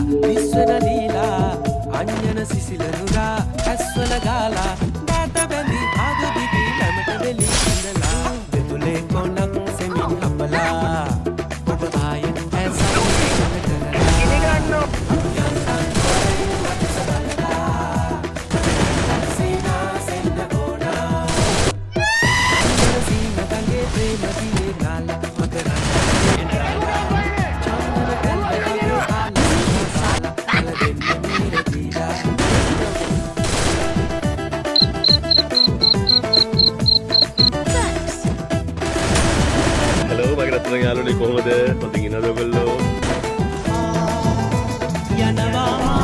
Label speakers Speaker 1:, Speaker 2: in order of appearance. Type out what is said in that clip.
Speaker 1: විශ්වන ලීලා අඤ්ඤන සිසිලනුරා ඇස්වල ගාලා බාත බැඳි ආද දිවි ළමට වෙලි ඉඳලා දෙතුලේ කොණක් සෙමින් අපලා ඔබ ආයෙත් ඇසයි ඉගෙන ගන්නෝ
Speaker 2: යාළුවනේ කොහොමද? පොතින් ඉන්නද ඔයගොල්ලෝ?
Speaker 1: යනවා